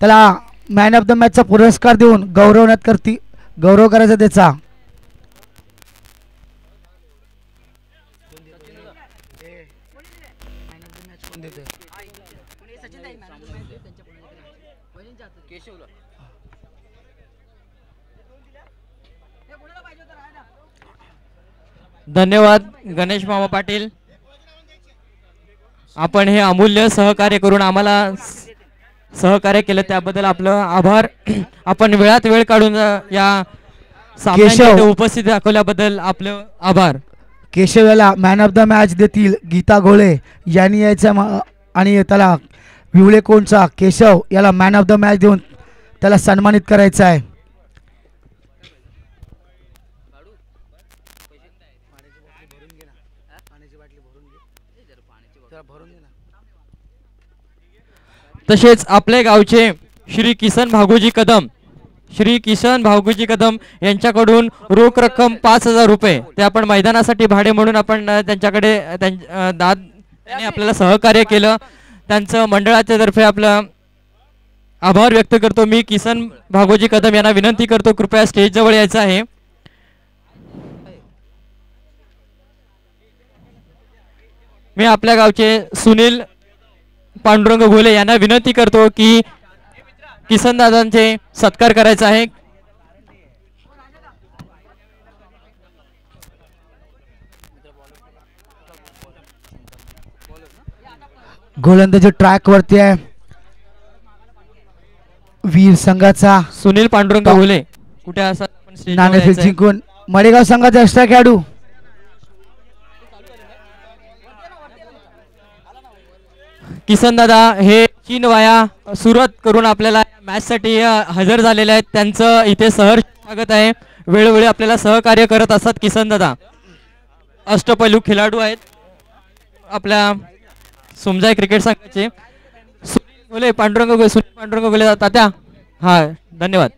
त्याला man of the मॅचचा पुरस्कार देऊन गौरव करायचा त्याचा. धन्यवाद गणेश मामा पाटील, आपण हे अमूल्य सहकार्य करून आम्हाला सहकार्य केलं त्याबद्दल आपलं आभार. आपण वेळात वेळ काढून या सामन्यात उपस्थिती दाखवल्याबद्दल आपलं आभार. केशव याला मॅन ऑफ द मॅच देतील गीता घोळे यांनी यायचं आणि त्याला विवळे कोणचा केशव याला मॅन ऑफ द मॅच देऊन त्याला सन्मानित करायचं आहे. तसेच आपले गावचे श्री किसन भागोजी कदम यांच्याकडून रोख रक्कम 5,000 रुपये ते आपण मैदानासाठी भाडे म्हणून आपण त्यांच्याकडे त्यांनी आपल्याला सहकार्य केलं, त्यांचं मंडळाच्या तर्फे आपलं आभार व्यक्त करतो. मी किसन भागोजी कदम यांना विनंती करतो कृपया स्टेज जवळ यायचं आहे. मी आपल्या गावचे सुनील पांडुरंग घोले यांना विनंती करतो की किसन दादांचे सत्कार करायचा आहे. गोलंदाजी ट्रॅक वरती आहे वीर संघाचा सुनील पांडुरंग घोले. कुठे असतात नाणेफेक जिंकून मडेगाव संघाचा एक्स्ट्रा खेळाडू किसन दादा हे चीन वाया सुरत करून आपल्याला मॅच साठी हजर झालेले आहेत. त्यांचं इथे सहर्ष स्वागत आहे. वेळोवेळी आपल्याला सहकार्य करत असतात किसन दादा. अष्टपैलू खेळाडू आहेत आपल्या सोमजाई क्रिकेट संघाचे. सुनील घोले पांडुरंग घोले तात्या. हा धन्यवाद.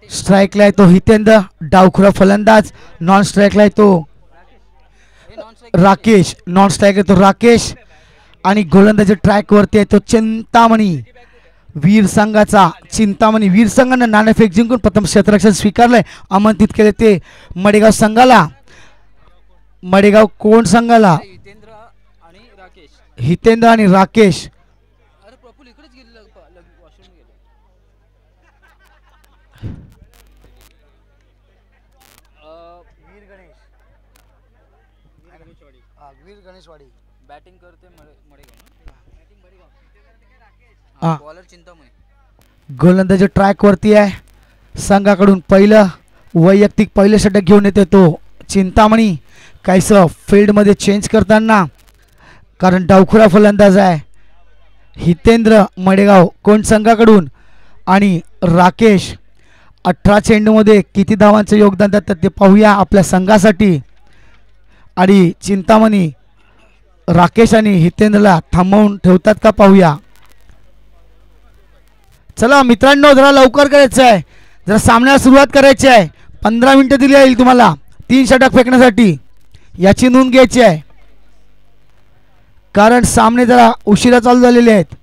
स्ट्राईकला तो हितेंद्र, डावखुरा फलंदाज. नॉन स्ट्राईकला तो राकेश, नॉन स्ट्राईक तो राकेश. आणि गोलंदाजी ट्रॅक वरती आहे तो चिंतामणी वीर संघाचा. चिंतामणी वीर संघानं नाणेफेक जिंकून प्रथम क्षेत्ररक्षण स्वीकारलंय. आमंत्रित केले ते मडेगाव संघाला. मडेगाव कोण संघाला हितेंद्र आणि राकेश. गोलंदाजी ट्रॅक वरती आहे. संघाकडून पहिलं वैयक्तिक पहिलं षटक घेऊन येते तो चिंतामणी. काहीसं फील्डमध्ये चेंज करताना कारण डावखुरा फलंदाज आहे हितेंद्र मडेगाव कोण संघाकडून. आणि राकेश 18 चेंडूमध्ये किती धावांचं योगदान देतात ते पाहूया आपल्या संघासाठी. आणि चिंतामणी राकेश आणि हितेंद्रला थांबवून ठेवतात का पाहूया. चला मित्रांनो जरा लवकर करायचं आहे, जरा सामन्याला सुरुवात करायची आहे. 15 मिनिटं दिली जाईल तुम्हाला 3 षटक फेकण्यासाठी. याची नोंद घ्यायची आहे कारण सामने जरा उशिरा चालू झालेले आहेत.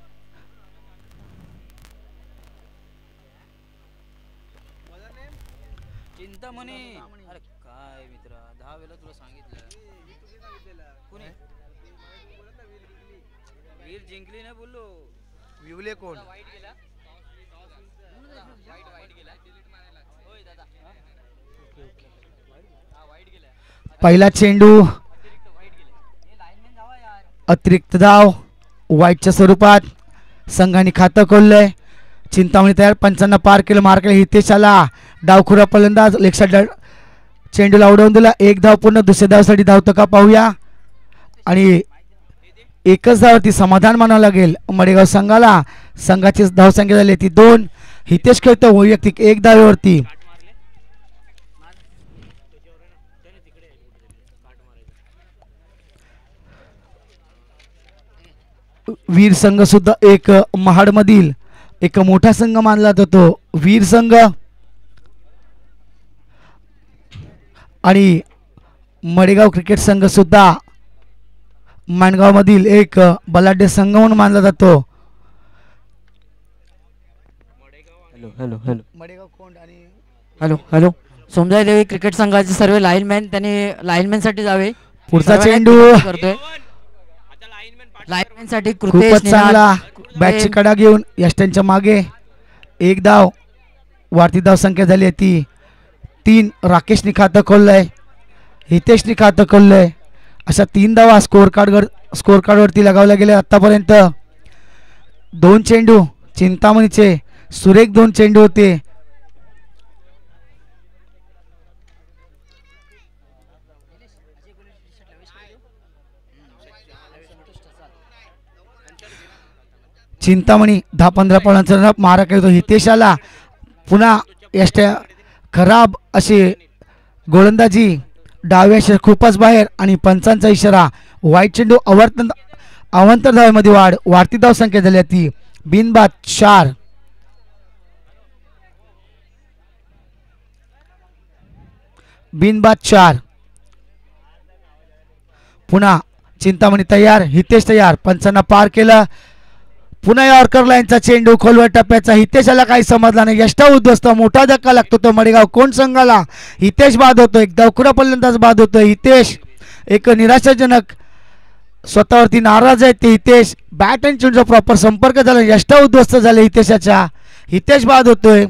पहिला चेंडू अतिरिक्त धाव वाईटच्या स्वरूपात संघाने खातं खोललंय. चिंतामणी तयार. 55 पार केलं. मार केलं हितेशाला. डावखुरा फलंदाज लेगसाईड चेंडूला उडवून दिला. 1 धाव पूर्ण. दुसऱ्या धावसाठी धावतं का पाहूया. आणि एकच धावती समाधान मानावं लागेल मडेगाव संघाला. संघाची धावसंख्या झाली ती 2. हितेश खेळतो वैयक्तिक 1 धावेवरती. वीर संघ सुद्धा एक महाडमधील एक मोठा संघ मानला जातो वीर संघ. आणि मडेगाव क्रिकेट संघ सुद्धा माणगाव मधील एक बलाढ्य संघ म्हणून मानला जातो. Hello hello hello hello Somjai देवी क्रिकेट संघाचे सर्व लाईनमॅन त्यांनी लाईनमॅन साठी जावे. पुढचा सर्वांना चेंडू विनंती करतोय लाईनमॅन साठी कृतेश खूपच चांगला बॅटची प्रेम, कडा घेऊन यष्ट्यांच्या मागे एक धाव. वाढती धाव संख्या झाली आहे ती 3. राकेशनी खातं खोललंय, हितेशनी खातं खोललंय. अशा 3 धावा स्कोअर कार्डवरती लगावल्या गेल्या आतापर्यंत. 2 चेंडू चिंतामणीचे सुरेख 2 चेंडू होते. चिंतामणी 10-15 पॉईंटचा मारा करतो. हितेशाला पुन्हा यष्ट्या खराब असे गोलंदाजी डाव्या शेर खूपच बाहेर आणि पंचांचा इशारा. वाईट चेंडू अवांतर धावेमध्ये वाढ. वाढती धाव संख्या झाली ती बिनबाद 4. बिनबाद 4. पुन्हा चिंतामणी तयार, हितेश तयार. पंचांना पार केलं. पुन्हा यॉर्कर लाईनचा चेंडू खोलवर टप्प्याचा. हितेशाला काही समजला नाही. यष्टा उद्ध्वस्त. मोठा धक्का लागतो तो मडेगाव कोण संघाला. हितेश बाद होतो. एक दवखुरा फलंदाज बाद होतोय. हितेश एक निराशाजनक स्वतःवरती नाराज आहे ते हितेश. बॅट अँड चेंडूचा प्रॉपर संपर्क झाला. यष्टा उद्ध्वस्त झाले हितेशाच्या. हितेश बाद होतोय.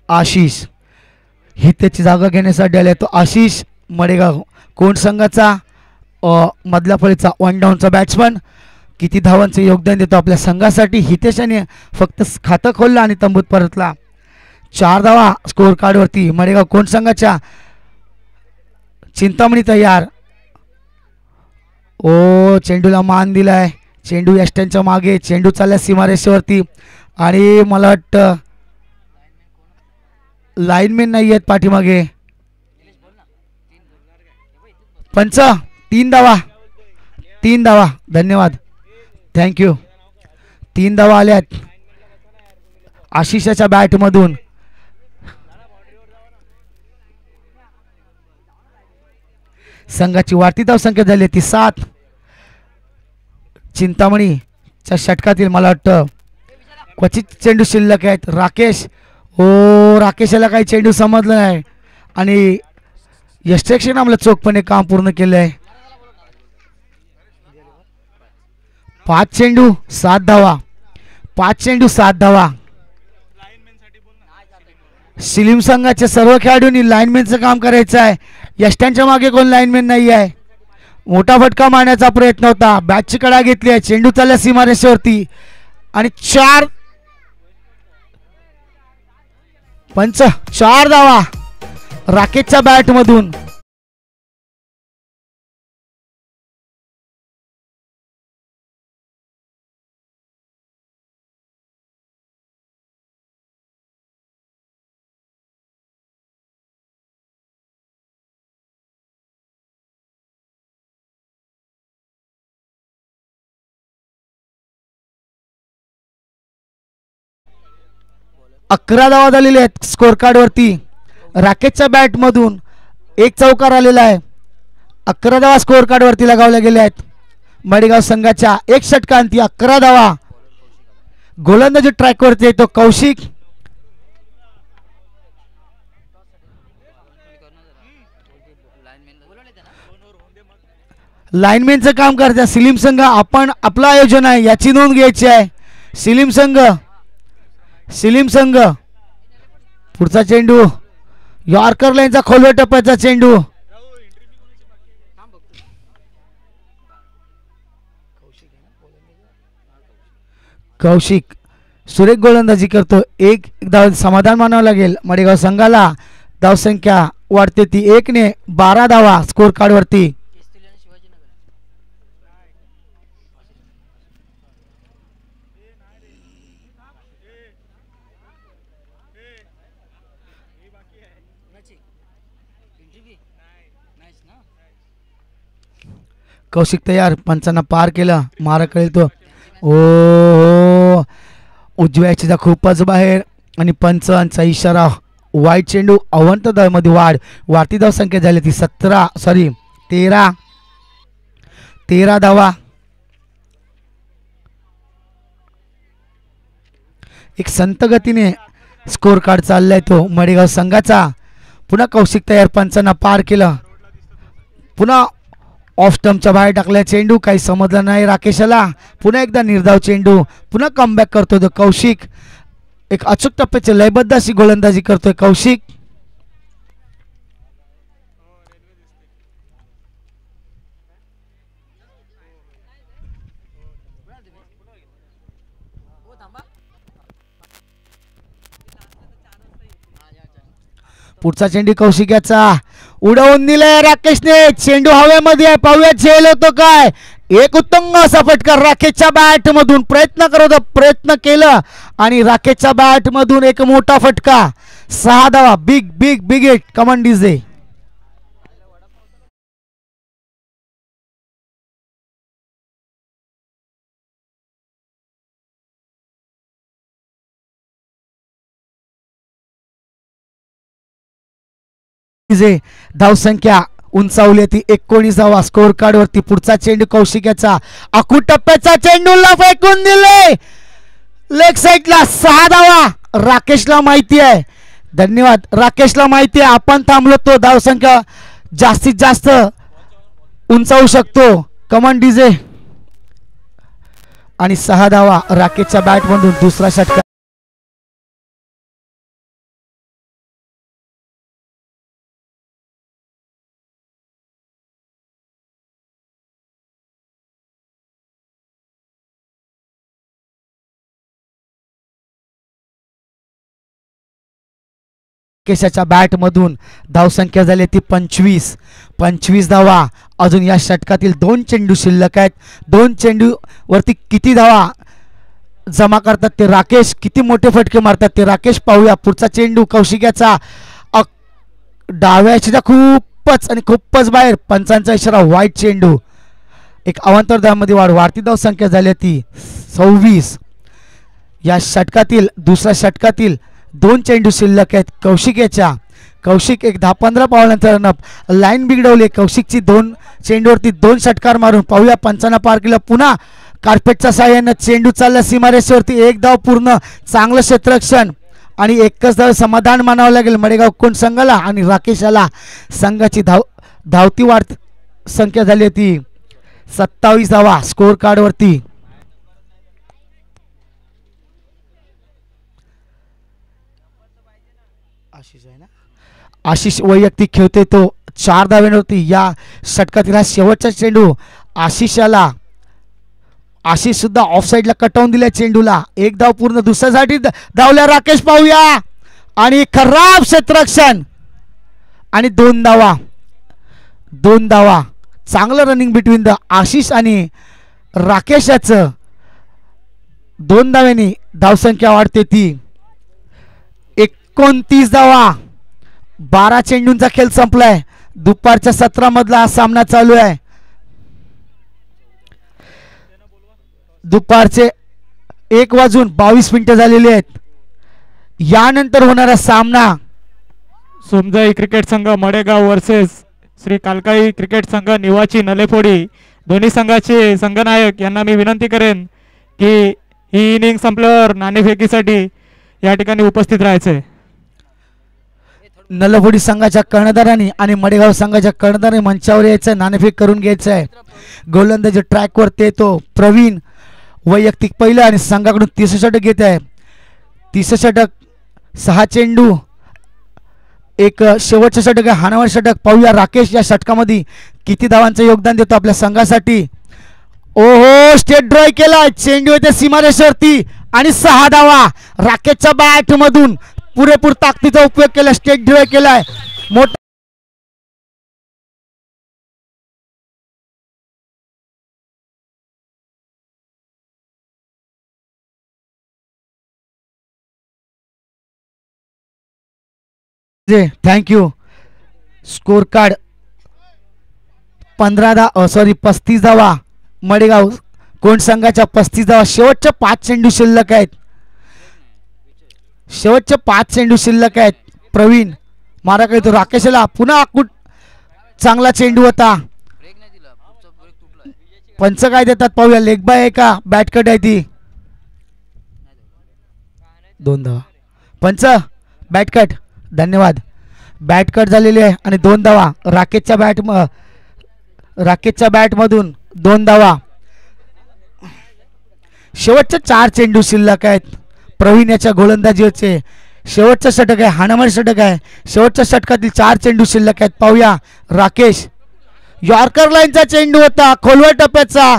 आशिष हितेची जागा घेण्यासाठी आले तो आशिष मडेगाव कोण संघाचा मधल्या फळीचा 1 डाऊनचा बॅट्समन. किती धावांचे योगदान देतो आपल्या संघासाठी. हितेशाने फक्त खातं खोललं आणि तंबूत परतला. 4 धावा स्कोअर कार्डवरती मडेगाव कोण संघाच्या. चिंतामणी तयार. ओ चेंडूला मान दिलाय. चेंडू यष्ट्यांच्या मागे. चेंडू चालला सीमारेषेवरती आणि मला वाटतं लाईनमॅन नाही आहेत पाठीमागे. पंच 3 धावा. 3 धावा. धन्यवाद. थँक्यू. 3 धावा आल्यात आशिषाच्या बॅटमधून. संघाची वाढती धाव संख्या झाली ती 7. चिंतामणीच्या षटकातील मला वाटतं क्वचित चेंडू शिल्लक आहेत. राकेश राकेशाला काही चेंडू समजलं नाही आणि यष्टेक्षण आपलं चोखपणे काम पूर्ण केलं आहे. 5 चेंडू 7 धावा. 5 चेंडू 7 धावा. सिलीम संघाच्या सर्व खेळाडूंनी लाईनमॅनचं काम करायचं आहे. यष्ट्यांच्या मागे कोण लाईनमॅन नाही आहे. मोठा फटका मारण्याचा प्रयत्न होता. बॅटची कडा घेतली आहे. चेंडू चालला सीमारेषेवरती आणि 4 पंच 4 धावा राकेशच्या बॅटमधून. अकरा धावा झालेल्या आहेत स्कोअर कार्डवरती. राकेशच्या बॅटमधून 1 चौकार आलेला आहे. 11 धावा स्कोअर कार्डवरती लगावल्या गेल्या आहेत मडेगाव संघाच्या. 1 षटकांती 11 धावा. गोलंदाजी ट्रॅकवरती येतो कौशिक. लाईनमॅनचं काम करत्या सिलीम संघ. आपण आपलं आयोजन आहे याची नोंद घ्यायची आहे. सिलीम संघ पुढचा चेंडू यॉर्कर लाईनचा खोलवर टप्प्याचा चेंडू. कौशिक सुरेख गोलंदाजी करतो. 1 धाव समाधान मानावं लागेल मडेगाव संघाला. धावसंख्या वाढते ती 1 ने. 12 धावा स्कोअर कार्डवरती. कौशिक तयार, पंचांना पार केलं, मारा कळेल तो. ओ उजव्या चेंडू खूपच बाहेर आणि पंचांचा इशारा. वाईट चेंडू. अवंत मध्ये वाढती धाव संख्या झाली ती 13 धावा. एक संत गतीने स्कोर कार्ड चाललाय तो मडेगाव संघाचा. पुन्हा कौशिक तयार, पंचांना पार केलं, पुन्हा ऑफ स्टंपच्या बाहेर टाकला चेंडू, काही समजलं नाही राकेशला. पुन्हा एकदा निर्धाव चेंडू, पुन्हा कमबॅक करतो तो कौशिक. एक अचूक टप्प्याची लयबद्ध अशी गोलंदाजी करतोय कौशिक. पुढचा चेंडू कौशिक याचा, उडवून दिलाय राकेशने, चेंडू हवेमध्ये आहे, पाहूया झेल होतो काय. एक उत्तम असा फटका राकेशच्या बॅट मधून. प्रयत्न केलं आणि राकेशच्या बॅट मधून एक मोठा फटका. 6 धावा. Big big big hit. Come on DJ. धावसंख्या उंचावली ती 19 धावा स्कोर कार्ड वरती. पुढचा चेंडू कौशिकाचा, अकू टप्प्याचा चेंडूला फेकून दिले लेग साईडला. 6 धावा. राकेशला माहिती आहे, धन्यवाद राकेशला माहिती आहे आपण थांबलो तो धावसंख्या जास्तीत जास्त उंचावू शकतो. Come on DJ. आणि 6 धावा राकेशच्या बॅट मधून. दुसरा षटकार केशाच्या बॅट मधून. धावसंख्या झाली ती 25 धावा. अजून या षटकातील 2 चेंडू शिल्लक आहेत. 2 चेंडू वरती किती धावा जमा करतात ते राकेश, किती मोठे फटके मारतात ते राकेश, पाहूया. पुढचा चेंडू कौशिकाचा, डाव्या चेंडू खूपच बाहेर. पंचांचा इशारा, वाईट चेंडू. एक अवांतर धावांमध्ये वाढती धावसंख्या झाली ती 26. या षटकातील दुसऱ्या षटकातील 2 चेंडू शिल्लक आहेत कौशिकाच्या. कौशिक एक 10-15 पावलांतर लाईन बिघडवली कौशिकची. 2 चेंडूवरती 2 षटकार मारून. पाहूया पंचांना पार केलं. पुन्हा कार्पेटच्या साह्यानं चेंडू चालला सीमारेषेवरती. 1 धाव पूर्ण. चांगलं क्षेत्ररक्षण आणि एकच धाव समाधान मानावं लागेल मडेगाव कोण संघाला आणि राकेशाला. संघाची धावती वाढ संख्या झाली होती 27 धावा स्कोर कार्ड वरती. आशिष वैयक्तिक खेळते तो 4 धावांवरती. या षटकातील हा शेवटचा चेंडू आशिषाला. आशिष सुद्धा ऑफ साइडला कटवून दिल्या चेंडूला. 1 धाव पूर्ण. दुसऱ्यासाठी धावल्या राकेश, पाहूया. आणि खराब क्षेत्ररक्षण आणि 2 धावा. चांगलं रनिंग बिटवीन द आशिष आणि राकेशाचं. 2 धाव्यांनी धावसंख्या वाढते ती 29 धावा. 12 चेंडूंचा खेळ संपलाय. दुपारच्या 17 मधला हा सामना चालू आहे. दुपारचे 1:22 झालेले आहेत. यानंतर होणारा सामना सोमजाई क्रिकेट संघ मडेगाव वर्सेस श्री कालकाई क्रिकेट संघ निवाची नलेफोडी. दोन्ही संघाचे संघनायक यांना मी विनंती करेन की ही इनिंग संपल्यावर नाणेफेकीसाठी या ठिकाणी उपस्थित राहायचे. नलफोडी संघाच्या कर्णधारांनी आणि मडेगाव संघाच्या कर्णधारांनी मंचावर यायचं, नाणेफेक करून घ्यायचं आहे. गोलंदाजी ट्रॅकवर ते तो प्रवीण वैयक्तिक पहिलं आणि संघाकडून 30 षटक घेत आहे. 30 षटक 6 चेंडू एक शेवटचं षटक आहे, हाणावं षटक. पाहूया राकेश या षटकामध्ये किती धावांचं योगदान देतो आपल्या संघासाठी. ओहो, स्टेट ड्रॉय केला चेंडू येते सीमारेषेवरती आणि 6 धावा राकेशच्या बॅट मधून. पुरेपूर ताकदीचा उपयोग केला, स्टेट ड्रॉय केलाय. मोठा थँक्यू. स्कोर कार्ड 35 धावा मडेगाव कोण संघाच्या 35 धावा. शेवटच्या 5 चेंडू शिल्लक आहेत. शेवटचे 5 चेंडू शिल्लक आहेत. प्रवीण मारा काय तो राकेशला पुन्हा आकुट चांगला चेंडू होता. पंच काय देतात पाहूया. लेग बाय आहे का बॅट कट आहे ती. 2 धावा पंच बॅट कट. धन्यवाद. बॅट कट झालेली आहे आणि 2 धावा राकेशच्या बॅटमधून 2 धावा. शेवटचे 4 चेंडू शिल्लक आहेत. प्रवीण याच्या गोलंदाजीचे शेवटचं षटक आहे. हाणामारी षटक आहे. शेवटच्या षटकातील 4 चेंडू शिल्लक आहेत. पाहूया राकेश. यॉर्कर लाईनचा चेंडू होता खोलवर टप्प्याचा.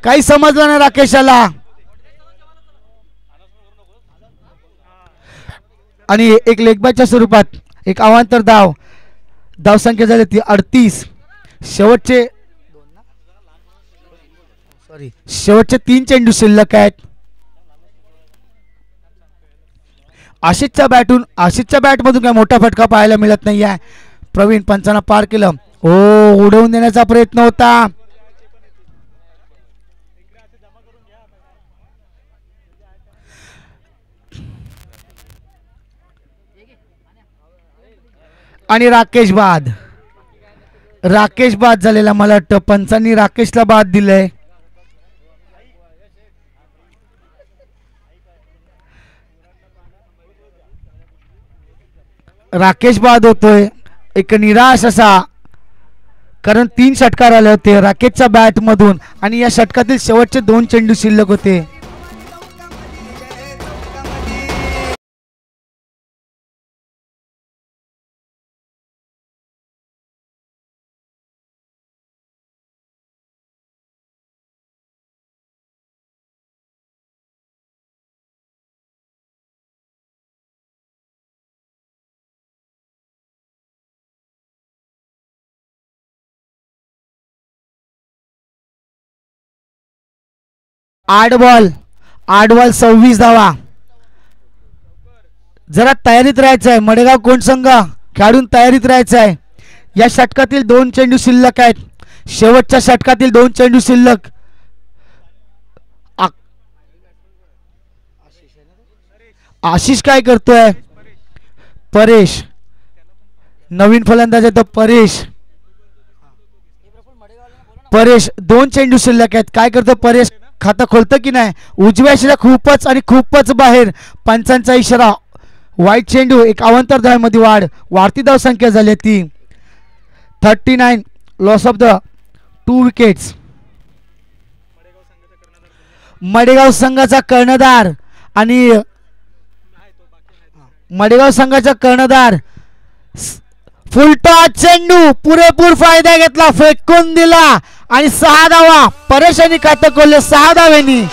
काही समजलं नाही राकेशाला आणि एक लेगबायच्या स्वरूपात एक अवांतर धावसंख्या झाली ती 38. शेवटचे 3 चेंडू शिल्लक आहेत. आशिषच्या बॅटमधून काय मोठा फटका पाहायला मिळत नाही आहे. प्रवीण पंचांना पार केलं. ओ उडवून देण्याचा प्रयत्न होता. आणि राकेश बाद झालेला. मला वाटतं पंचांनी राकेशला बाद दिलंय. राकेश बाद होतोय एक निराश असा. कारण 3 षटकार आले होते राकेशच्या बॅट मधून आणि या षटकातील शेवटचे 2 चेंडू शिल्लक होते. आठ बॉल 26 धावा. जरा तयारीत राहायचं आहे. मडेगाव कोण संघ खेळून तयारीत राहायचं आहे. या षटकातील 2 चेंडू शिल्लक आहेत. शेवटच्या षटकातील 2 चेंडू शिल्लक. आशिष काय करतोय. परेश नवीन फलंदाज आहे तो परेश 2 चेंडू शिल्लक आहेत. काय करतो परेश. खातं खोलतं की नाही. उजव्या शिरा खूपच बाहेर. पंचांचा इशारा. वाईट चेंडू. एक अवांतर धावेमध्ये वाढती धावसंख्या झाली ती 39. Loss of the 2 wickets. Madgaon संघाचा कर्णधार आणि मडेगाव संघाचा कर्णधार फुलटॉस चेंडू पुरेपूर फायदा घेतला. फेकून दिला आणि 6 धावा. परेशानी खातं खोलले 6 धावेनी.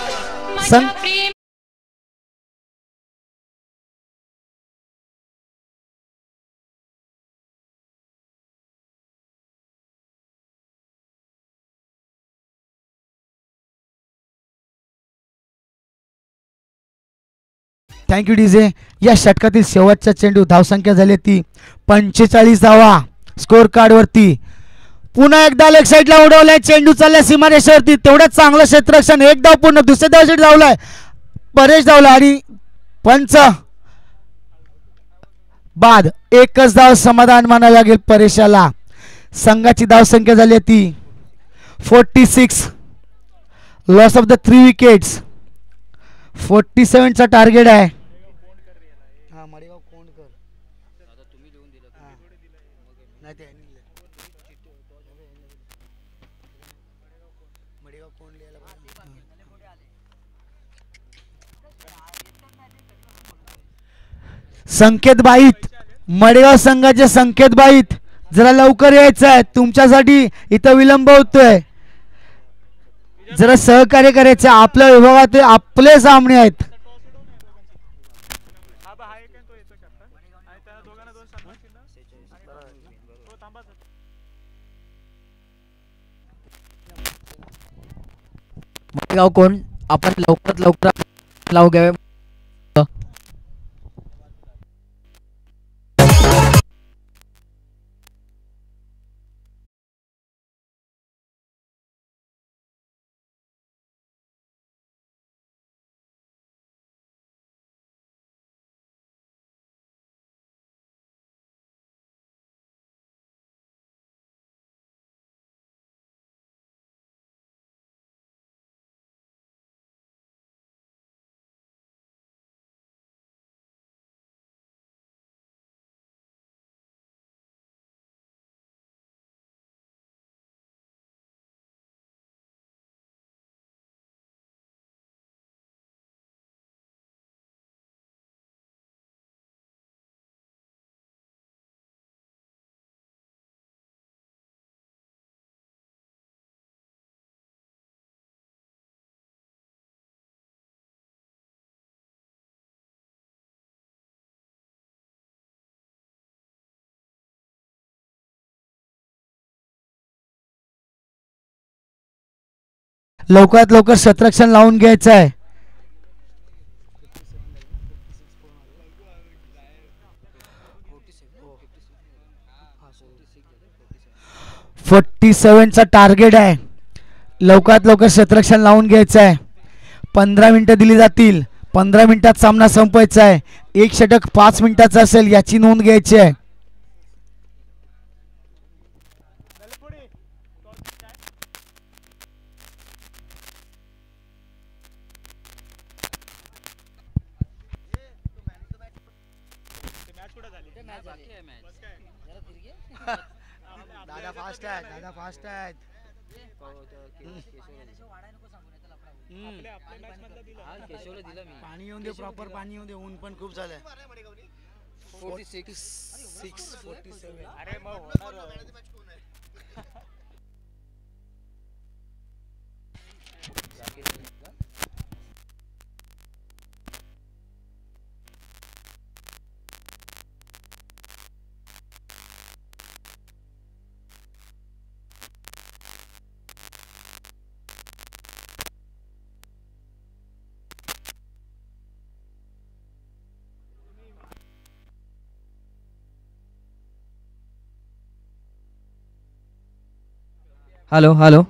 Thank you DJ. या षटकातील शेवटचा चेंडू धावसंख्या झाली ती 45 धावा स्कोर कार्ड वरती. पुन्हा एकदा लेग साईडला उडवलाय. चेंडू चाललाय सीमारेषेवरती. तेवढंच चांगलं क्षेत्ररक्षण. एक धाव पूर्ण. दुसऱ्या धावसाठी धावलाय परेश धावला आणि पंच बाद. एकच धाव समाधान मानावं लागेल परेशाला. संघाची धावसंख्या झाली ती 46. Loss of the 3 wickets. 47 चा टार्गेट आहे. संकेत बाईत मडेगाव संघाचे संकेत बाईत जरा लवकर यायचं आहे. तुमच्यासाठी इथं विलंब होतोय. जरा सहकार्य करायचं. आपल्या विभागात आपले सामने आहेत. मडेगाव कोण आपण लवकरात लवकर लावू घ्यावे. लवकरात लवकर शतरक्षण लावून घ्यायचं आहे. फोर्टी सेवनचा टार्गेट आहे. लवकरात लवकर शतरक्षण लावून घ्यायचं आहे. 15 मिनिटं दिली जातील. 15 मिनिटात सामना संपवायचा आहे. एक षटक 5 मिनिटाचा असेल याची नोंद घ्यायची आहे. दादा फास्ट आहेत, दादा फास्ट आहेत. पाणी येऊन दे, प्रॉपर पाणी येऊन दे. ऊन पण खूप झालंय. 46 47. Hello hello.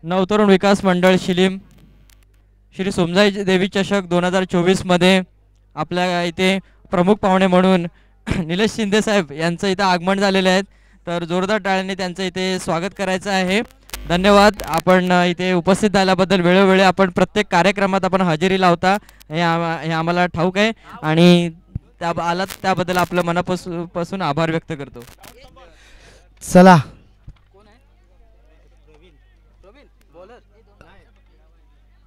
नवतरुण विकास मंडळ शिलीम श्री सोमजाई देवी चषक 2024 मध्ये आपल्या इथे प्रमुख पाहुणे म्हणून निलेश शिंदे साहेब यांचं इथं आगमन झालेले आहेत. तर जोरदार टाळ्यांनी त्यांचं इथे स्वागत करायचं आहे. धन्यवाद. आपण इथे उपस्थित झाल्याबद्दल. वेळोवेळी आपण प्रत्येक कार्यक्रमात आपण हजेरी लावता हे आम्हाला ठाऊक आहे आणि आलात त्याबद्दल आपलं मनापासून आभार व्यक्त करतो. चला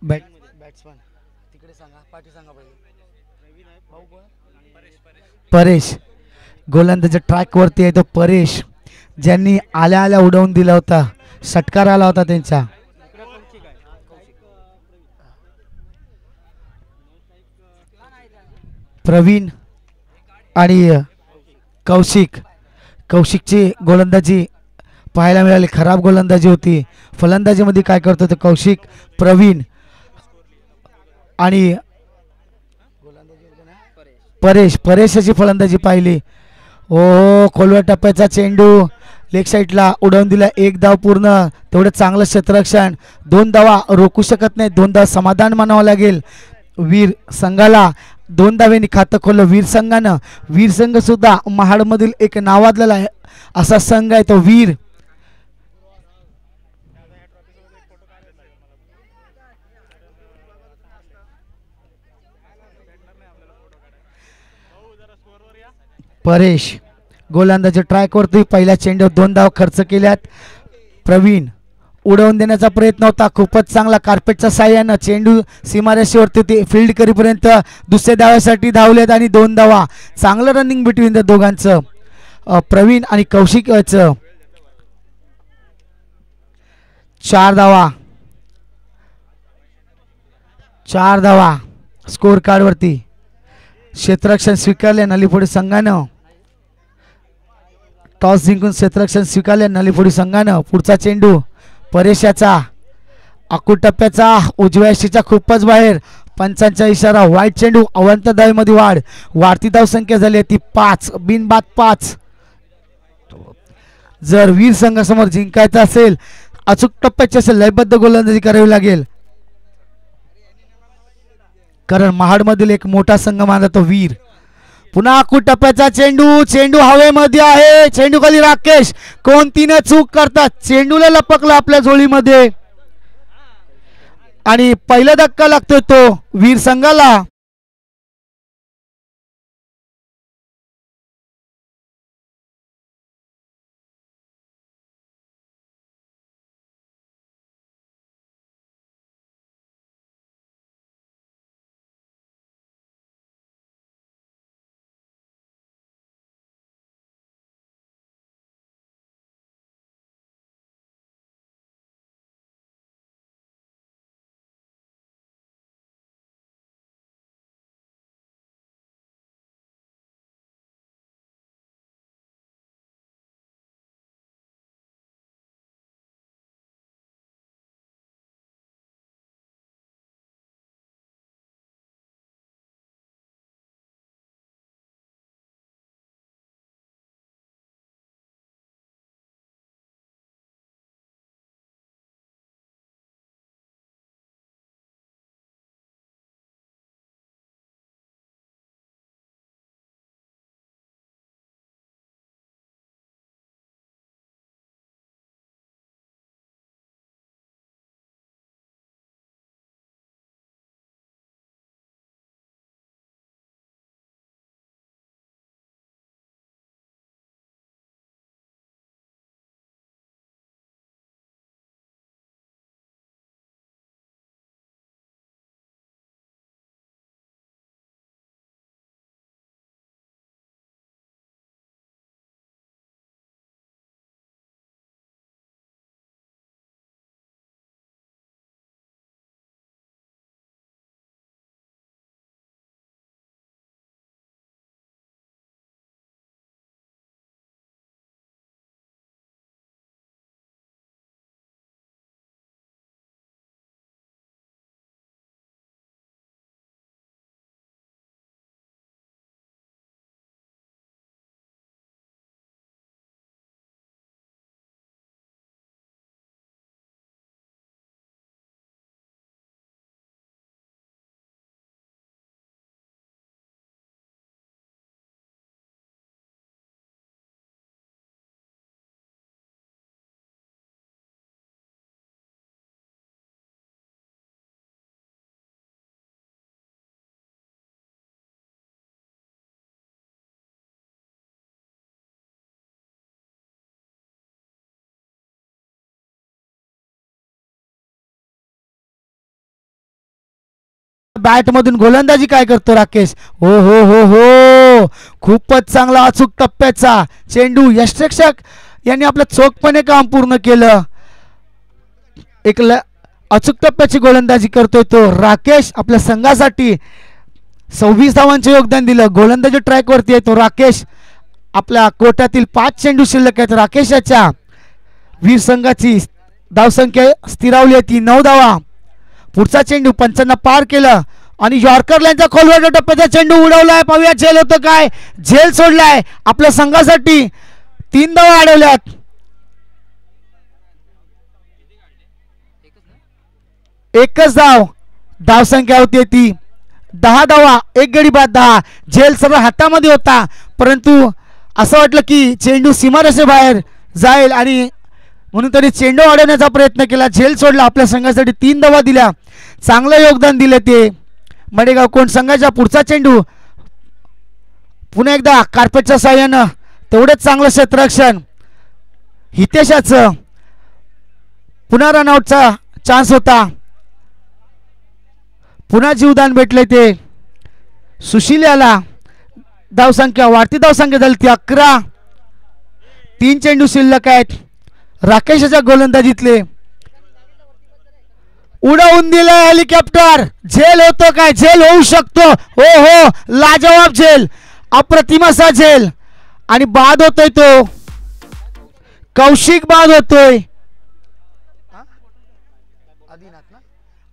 बॅट्समन तिकडे सांगा, पाठी सांगा पहिले. परेश गोलंदाज ट्रॅक वरती आहे. तो परेश ज्यांनी आल्या आल्या उडवून दिला होता, षटकार आला होता त्यांचा. प्रवीण आणि कौशिकची गोलंदाजी पाहायला मिळाली. खराब गोलंदाजी होती. फलंदाजीमध्ये काय करतो तो कौशिक. प्रवीण आणि परेशाची फलंदाजी पाहिली. ओ खोलव्या टप्प्याचा चेंडू लेग साईडला उडवून दिला. एक धाव पूर्ण. तेवढं चांगलं क्षेत्ररक्षण. 2 धावा रोखू शकत नाही. 2 धाव समाधान मानावं लागेल. वीर संघाला 2 धावेंनी खातं खोललं वीर संघानं. वीर संघ सुद्धा महाडमधील एक नावाजलेला असा संघ आहे तो वीर. परेश गोलंदाजी ट्रॅकवरती पहिल्या चेंडूवर 2 धाव खर्च केल्यात. प्रवीण उडवून देण्याचा प्रयत्न होता. खूपच चांगला कार्पेटच्या साह्यानं चेंडू सीमारेषेवरती ते फील्ड करीपर्यंत दुसऱ्या धाव्यासाठी धावलेत आणि 2 धावा. चांगलं रनिंग बिटवीन त्या दोघांचं, प्रवीण आणि कौशिकचं. 4 धावा स्कोर कार्डवरती. क्षेत्ररक्षण स्वीकारले नलीफोडी संघानं. टॉस जिंकून क्षेत्ररक्षण स्वीकारले नलीफोडी संघानं. पुढचा चेंडू परेशाचा अकूट टप्प्याचा उजव्या यष्टीच्या खूपच बाहेर. पंचांचा इशारा. वाईट चेंडू. अवंत धावेमध्ये वाढ. वाढती धावसंख्या झाली ती 5 बिनबाद 5. जर वीर संघासमोर जिंकायचं असेल, अचूक टप्प्याची असेल, लयबद्ध गोलंदाजी करावी लागेल. कारण महाडमधील एक मोठा संघ मानला तो वीर. पुन्हा अकूट टप्प्याचा चेंडू हवेमध्ये आहे. चेंडू खाली राकेश. कोणतीने चूक करतात. चेंडूला लपकला आपल्या झोळीमध्ये आणि पहिला धक्का लागतोय तो वीर संघाला. बॅट मधून गोलंदाजी काय करतो राकेश. हो हो हो हो, खूपच चांगला अचूक टप्प्याचा चेंडू. यष्टरक्षक यांनी आपलं चोखपणे काम पूर्ण केलं. एक अचूक टप्प्याची गोलंदाजी करतोय तो राकेश. आपल्या संघासाठी 26 धावांचे योगदान दिलं. गोलंदाजी ट्रॅक वरती आहे तो राकेश. आपल्या कोट्यातील 5 चेंडू शिल्लक आहेत. राकेशाच्या वीर संघाची धावसंख्या स्थिरावली आहे ती 9 धावा. पुढचा चेंडू पंचांना पार केलं आणि यॉर्कर लाईनचा खोलवर टप्प्याचा चेंडू उडवलाय. पाहूया झेल होतं काय. झेल सोडलाय. आपल्या संघासाठी 3 धावा अडवल्यात. एकच धावसंख्या होती ती 10 धावा. एक गडी बाद 10. झेल सर्व हातामध्ये होता, परंतु असं वाटलं की चेंडू सीमारेषेबाहेर जाईल आणि म्हणून त्यांनी चेंडू अडवण्याचा प्रयत्न केला. झेल सोडला. आपल्या संघासाठी 3 धावा दिल्या. चांगलं योगदान दिले ते मडेगाव कोण संघाच्या. पुढचा चेंडू पुन्हा एकदा कार्पेटच्या साह्यानं तेवढेच चांगलं क्षेत्ररक्षण. हितेशाचं पुन्हा रनआउटचा चान्स होता. पुन्हा जीवदान भेटले ते सुशील याला. धावसंख्या वाढती धावसंख्या झाली ती 11. 3 चेंडू शिल्लक आहेत. राकेशच्या गोलंदाजीतले उडवून दिलं हेलिकॉप्टर. झेल होतो काय. झेल होऊ शकतो. हो हो, लाजवाब झेल. अप्रतिम असा झेल आणि बाद होतोय तो. कौशिक बाद होतोय.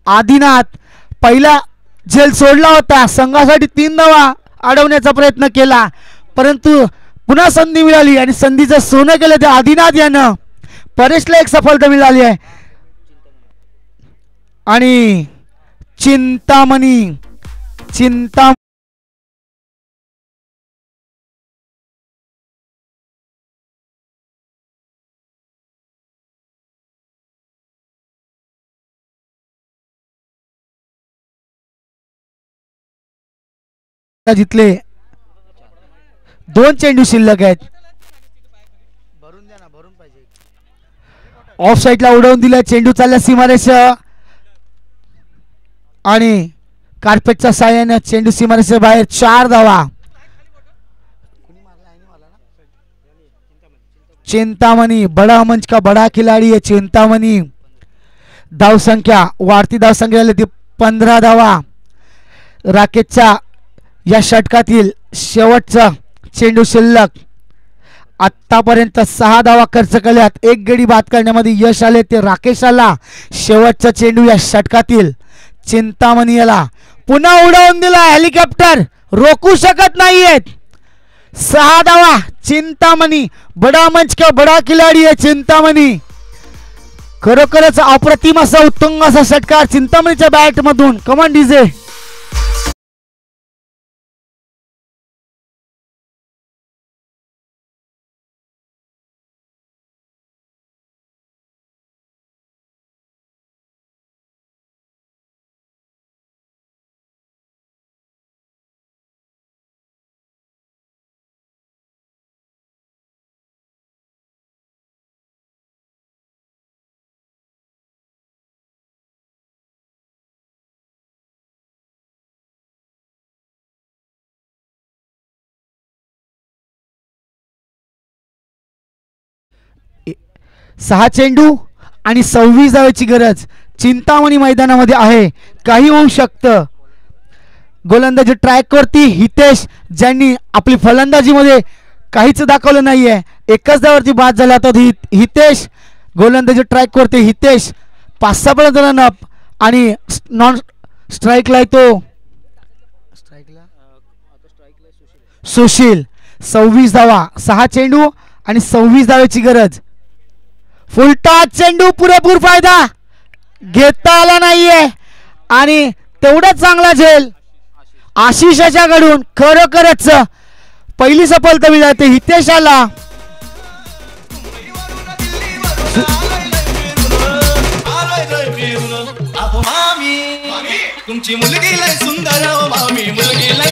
आदिनाथ पहिला झेल सोडला होता. संघासाठी 3 धावा अडवण्याचा प्रयत्न केला, परंतु पुन्हा संधी मिळाली आणि संधीचं सोनं केलं ते आदिनाथ यानं. परेशला एक सफलता मिळाली आहे. आणि चिंतामणी जितले 2 चेंडू शिल्लक आहेत. ऑफ साइडला उडवून दिला. चेंडू चालला सीमारेषा आणि कार्पेटच्या साह्याने चेंडू सीमारेषे बाहेर. 4 धावा. चिंतामणी बड़ा मंच का बड़ा खिलाड़ी है चिंतामणी. धावसंख्या वाढती धावसंख्या झाली ती 15 धावा. राकेशच्या या षटकातील शेवटचा चेंडू शिल्लक. आतापर्यंत 6 धावा खर्च केल्यात. एक गडी बाद करण्यामध्ये यश आले ते राकेशाला. शेवटचा चेंडू या षटकातील चिंतामणी याला. पुन्हा उडवून दिला हेलिकॉप्टर. रोखू शकत नाहीयेत. 6 धावा. चिंतामणी बडा मंच का बडा खिलाडी आहे चिंतामणी. खरोखरच अप्रतिम असा उत्तुंग असा षटकार चिंतामणीच्या बॅट मधून. कमान डीजे. सहा चेंडू आणि 26 धावेची गरज चिंतामणी मैदानामध्ये आहे. काही होऊ शकतं. गोलंदाजी ट्रॅक वरती हितेश, ज्यांनी आपली फलंदाजीमध्ये काहीच दाखवलं नाहीये. एकच धावावरती बाद झाला तर हितेश. गोलंदाजी ट्रॅक वरती हितेश 5-6 पर्यंत रनअप आणि नॉन स्ट्राईकला येतो सुशील. 26 धावा. 6 चेंडू आणि 26 धावेची गरज. फुलटॉस चेंडू. पुरेपूर फायदा घेता आला नाहीये आणि तेवढाच चांगला झेल आशिषाच्याकडून. खरोखरच पहिली सफलता मिळते हितेशाला. तुमची मुलगी लय सुंदर मामी मुलगी लय.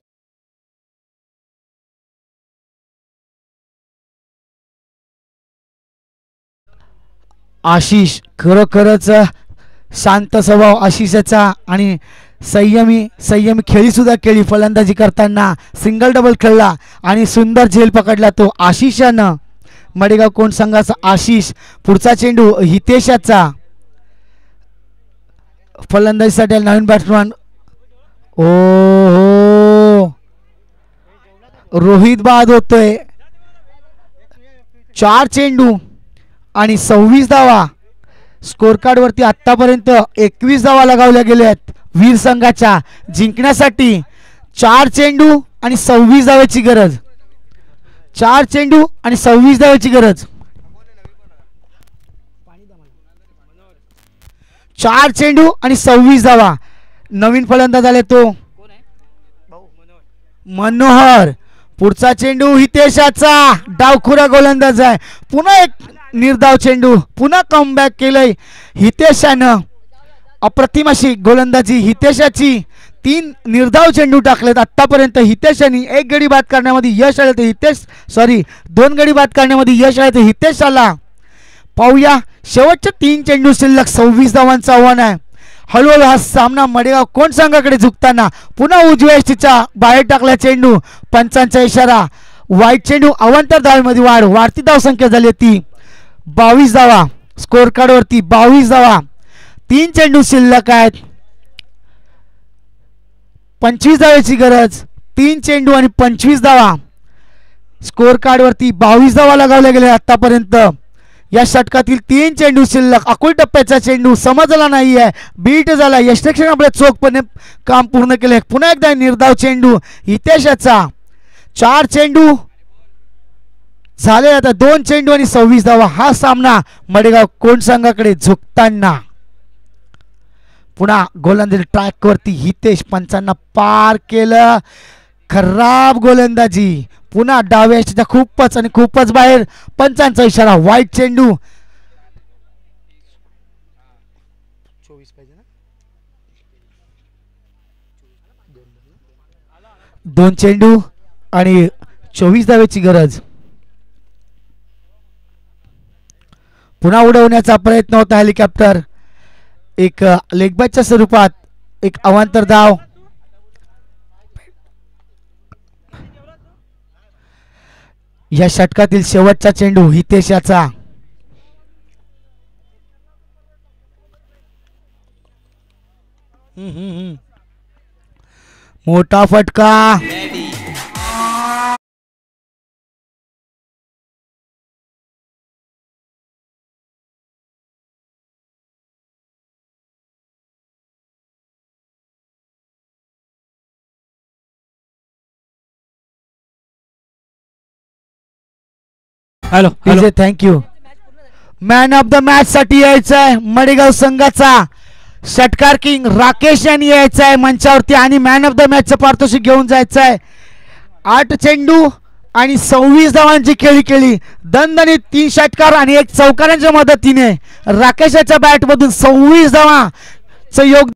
आशिष खरोखरच शांत स्वभाव आशिषाचा आणि संयमी खेळी सुद्धा केली. फलंदाजी करताना सिंगल डबल खेळला आणि सुंदर झेल पकडला तो आशिषानं. मडेगाव कोण संघाचा आशिष. पुढचा चेंडू हितेशाचा. फलंदाजीसाठी नवीन बॅट्समॅन हो रोहित बाद होतोय. 4 चेंडू आणि 26 धावा. स्कोर कार्ड वरती आतापर्यंत 21 धावा लगावल्या गेल्या आहेत वीर संघाच्या. जिंकण्यासाठी 4 चेंडू आणि 26 धाव्याची गरज. 4 चेंडू आणि 26 धाव्याची गरज. 4 चेंडू आणि 26 धावा. नवीन फलंदाज आले तो मनोहर. पुढचा चेंडू हितेशाचा. डावखुरा गोलंदाज आहे. पुन्हा एक निर्धाव चेंडू. पुन्हा कमबॅक केलंय हितेशानं. अप्रतिम अशी गोलंदाजी हितेशाची. 3 निर्धाव चेंडू टाकलेत आतापर्यंत हितेशाने. 1 गडी बाद करण्यामध्ये यश आले ते 2 गडी बाद करण्यामध्ये यश आले ते हितेशाला. पाहूया शेवटचे 3 चेंडू शिल्लक. 26 धावांचं आव्हान आहे. हळूहळू हा सामना मडेगाव कोण संघाकडे झुकताना पुन्हा उजव्या यष्टीच्या बाहेर टाकला चेंडू. पंचांचा इशारा. वाईट चेंडू. अवांतर धावेमध्ये वाढ. वाढती धावसंख्या झाली ती 22 धावा. स्कोर कार्ड वरती 22 धावा. 3 चेंडू शिल्लक आहेत. 25 धावेची गरज. 3 चेंडू आणि 25 धावा. स्कोर कार्ड वरती 22 धावा लगावल्या गेल्या आतापर्यंत. या षटकातील 3 चेंडू शिल्लक. अकोल टप्प्याचा चेंडू समजला नाहीये. बीट झाला. यष्टरक्षण आपल्या चोखपणे काम पूर्ण केले. पुन्हा एकदा निर्धाव चेंडू हितेशाचा. 4 चेंडू झाले आता. 2 चेंडू आणि 26 धावा. हा सामना मडेगाव कोण संघाकडे झुकताना. पुन्हा गोलंदाजी ट्रॅक वरती हितेश. पंचांना पार केलं. खराब गोलंदाजी. पुन्हा डाव्या यष्टीच्या खूपच बाहेर. पंचांचा इशारा. वाईट चेंडू. 2 चेंडू आणि 24 धावेची गरज. पुन्हा उडवण्याचा प्रयत्न होता हेलिकॉप्टर. एक लेगबॅचच्या स्वरूपात एक अवांतर धाव. या षटकातील शेवटचा चेंडू हितेशाचा. मोठा फटका. Hello thank you. Man of the match साठी यायचं आहे मडेगाव संघाचा षटकार किंग राकेश यांनी यायचं आहे मंचावरती आणि मॅन ऑफ द मॅचचं पारितोषिक घेऊन जायचं आहे. 8 चेंडू आणि 26 धावांची खेळी केली. दणदणीत 3 षटकार आणि 1 चौकारांच्या मदतीने राकेशाच्या बॅटमधून 26 धावांचं योगदान.